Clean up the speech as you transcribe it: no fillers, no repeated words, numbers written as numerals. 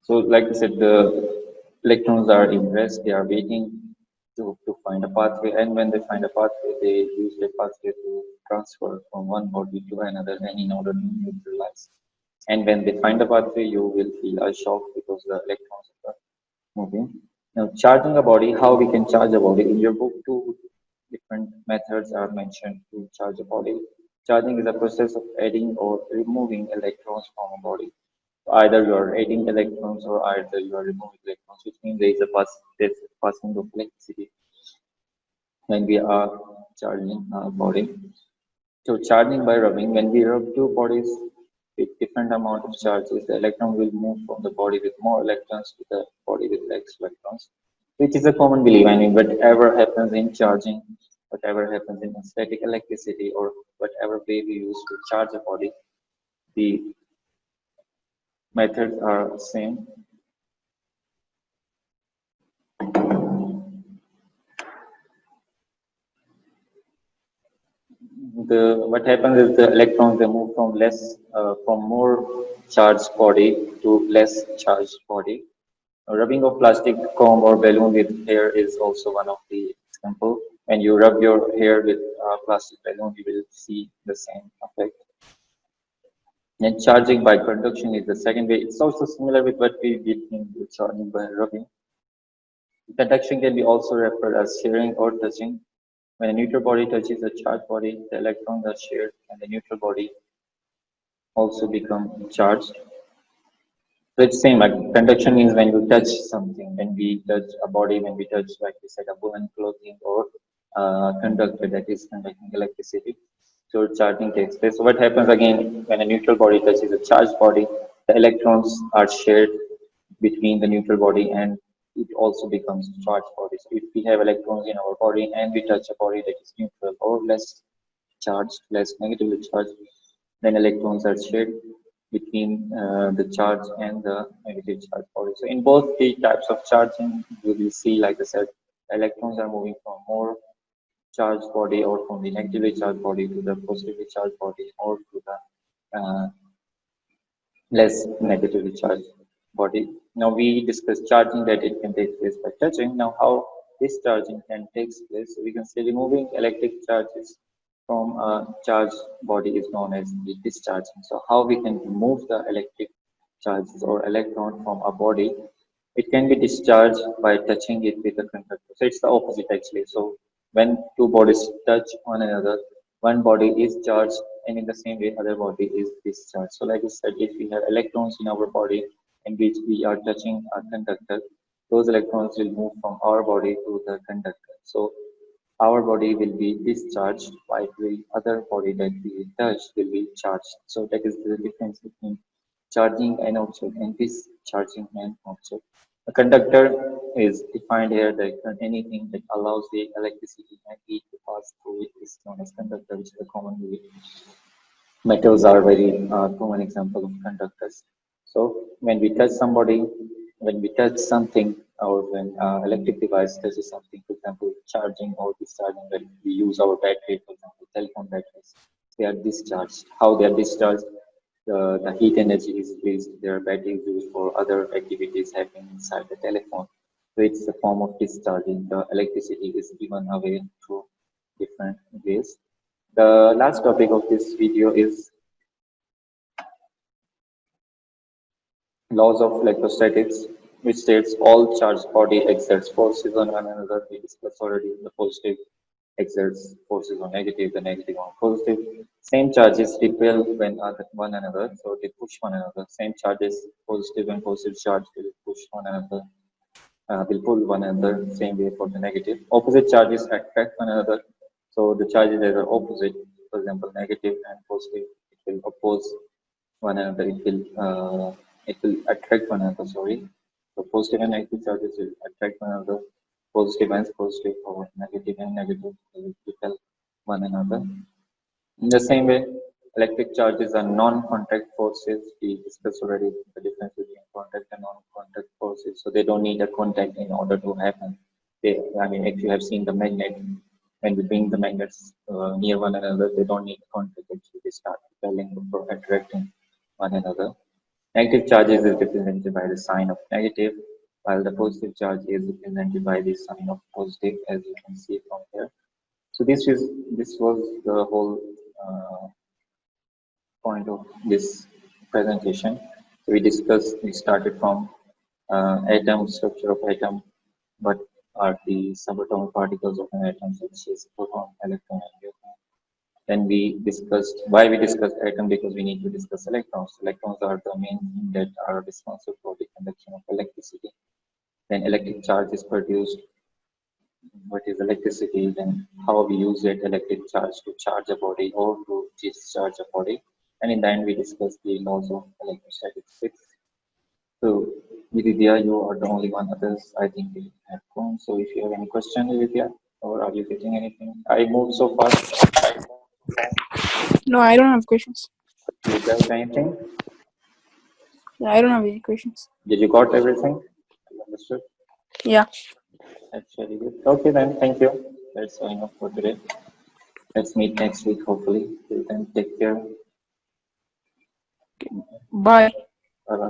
So, like I said, the electrons are in rest, they are waiting to find a pathway, and when they find a pathway, they use the pathway to transfer from one body to another and in order to neutralize. And when they find a pathway, you will feel a shock because the electrons are moving. Now, charging a body, how we can charge a body? In your book, two different methods are mentioned to charge a body. Charging is a process of adding or removing electrons from a body. Either you are adding electrons or either you are removing electrons, which means there is a there's passing of electricity when we are charging our body. So charging by rubbing, when we rub two bodies with different amount of charges, the electron will move from the body with more electrons to the body with less electrons, which is a common belief. I mean, whatever happens in charging, whatever happens in static electricity, or whatever way we use to charge a body, the methods are same. The what happens is the electrons they move from from more charged body to less charged body. Rubbing of plastic comb or balloon with hair is also one of the example. When you rub your hair with a plastic balloon, you will see the same effect. And charging by conduction is the second way. It's also similar with what we did in the charging by rubbing. Conduction can be also referred as sharing or touching. When a neutral body touches a charged body, the electrons are shared and the neutral body also become charged. So it's same like conduction means when you touch something, when we touch a body, when we touch, like we said, a woolen clothing or conductor that is conducting electricity. So charging takes place. So what happens again when a neutral body touches a charged body? The electrons are shared between the neutral body and it also becomes a charged body. So if we have electrons in our body and we touch a body that is neutral or less charged, less negatively charged, then electrons are shared between the charge and the negative charge body. So in both the types of charging, you will see, like I said, electrons are moving from more charged body or from the negatively charged body to the positively charged body or to the less negatively charged body. Now we discussed charging that it can take place by touching. Now how discharging can take place? So we can say removing electric charges from a charged body is known as the discharging. So how we can remove the electric charges or electron from a body? It can be discharged by touching it with a conductor. So it's the opposite actually. So when two bodies touch one another, one body is charged and in the same way other body is discharged. So like I said, if we have electrons in our body in which we are touching a conductor, those electrons will move from our body to the conductor. So our body will be discharged while the other body that we touch will be charged. So that is the difference between charging an object and discharging an object. A conductor is defined here that anything that allows the electricity and heat to pass through it is known as conductor, which is a common way. Metals are very common example of conductors. So when we touch somebody, when we touch something, or when electric device touches something, for example, charging or discharging, when we use our battery, for example, telephone batteries, they are discharged. How they are discharged? The heat energy is released, their battery is used for other activities happening inside the telephone. So it's a form of discharging. The electricity is given away through different ways. The last topic of this video is laws of electrostatics, which states all charged body exerts forces on one another. We discussed already the positive exerts forces on negative, the negative on positive. Same charges repel when one another, so they push one another. Same charges, positive and positive charge will push one another, will pull one another. Same way for the negative. Opposite charges attract one another, so the charges that are opposite, for example, negative and positive, it will oppose one another. It will attract one another. Sorry, so positive and negative charges will attract one another. Positive and positive or negative and negative will repel one another. In the same way, electric charges are non-contact forces. We discussed already the difference between contact and non-contact forces. So they don't need a contact in order to happen. I mean, if you have seen the magnet, when we bring the magnets near one another, they don't need contact. Actually, they start repelling or attracting one another. Negative charges is represented by the sign of negative, while the positive charge is represented by the sign of positive, as you can see from here. So this was the whole uh, point of this presentation. So we started from atom, structure of atom, what are the subatomic particles of an atom, such as proton, electron, and neutron. Then we discussed why we discussed atom, because we need to discuss electrons. Electrons are the main thing that are responsible for the conduction of electricity. Then electric charge is produced. What is electricity? Then how we use that electric charge to charge a body or to discharge a body. And in the end, we discussed the laws of electrostatics. So, Vidya, you are the only one. Others, I think, they have gone. So, if you have any question, Vidya, or are you getting anything? I moved so fast. No, I don't have questions. You got anything? Yeah, I don't have any questions. Did you got everything? You understood? Yeah. That's very good. Okay, then. Thank you. That's all enough for today. Let's meet next week, hopefully. Till then, take care. Bye. Bye bye.